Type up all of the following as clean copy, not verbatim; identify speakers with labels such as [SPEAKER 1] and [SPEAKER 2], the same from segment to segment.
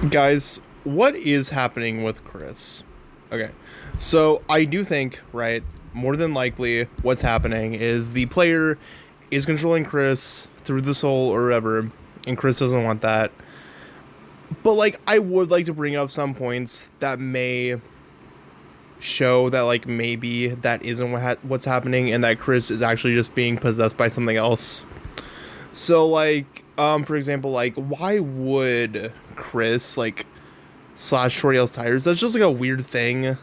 [SPEAKER 1] Guys, what is happening with Kris? Okay, so I do think, right, more than likely, what's happening is the player is controlling Kris through the soul or whatever, and Kris doesn't want that. But, like, I would like to bring up some points that may show that, like, maybe that isn't what's happening and that Kris is actually just being possessed by something else. So, like, for example, like, why would Kris, like, slash Toriel's tires? That's just, like, a weird thing.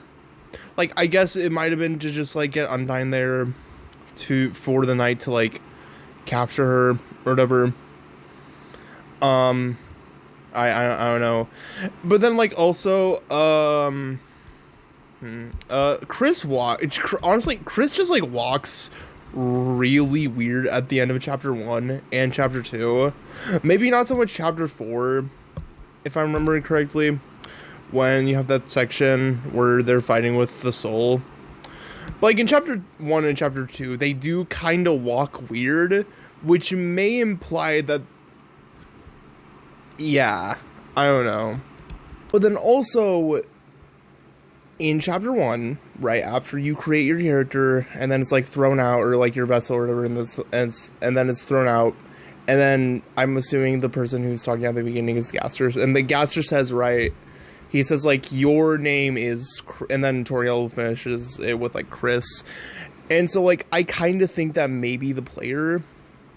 [SPEAKER 1] Like, I guess it might have been to just, like, get Undyne there for the night to, like, capture her or whatever. Um, I don't know. But then, like, also, honestly, Kris just, like, walks really weird at the end of chapter 1 and chapter 2. Maybe not so much chapter 4, if I'm remembering correctly, when you have that section where they're fighting with the soul. But, like, in chapter 1 and chapter 2, they do kind of walk weird, which may imply that, yeah, I don't know. But then also, in chapter 1, right after you create your character and then it's like thrown out, or like your vessel or whatever, and then it's thrown out, and then I'm assuming the person who's talking at the beginning is Gaster, and the Gaster says, right, he says, like, your name is and then Toriel finishes it with, like, Kris. And so, like, I kind of think that maybe the player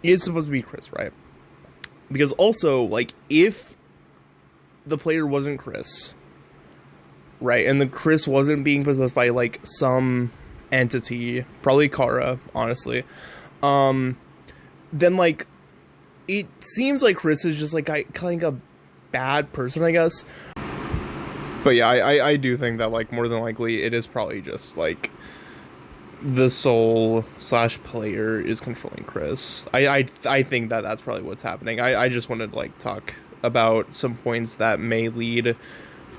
[SPEAKER 1] is supposed to be Kris, right? Because also, like, if the player wasn't Kris, right, and the Kris wasn't being possessed by, like, some entity, probably Kara, honestly, then, like, it seems like Kris is just, like, kind of a bad person, I guess. But yeah, I do think that, like, more than likely it is probably just, like, the soul slash player is controlling Kris. I think that that's probably what's happening. I just wanted to, like, talk about some points that may lead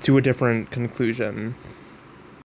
[SPEAKER 1] to a different conclusion.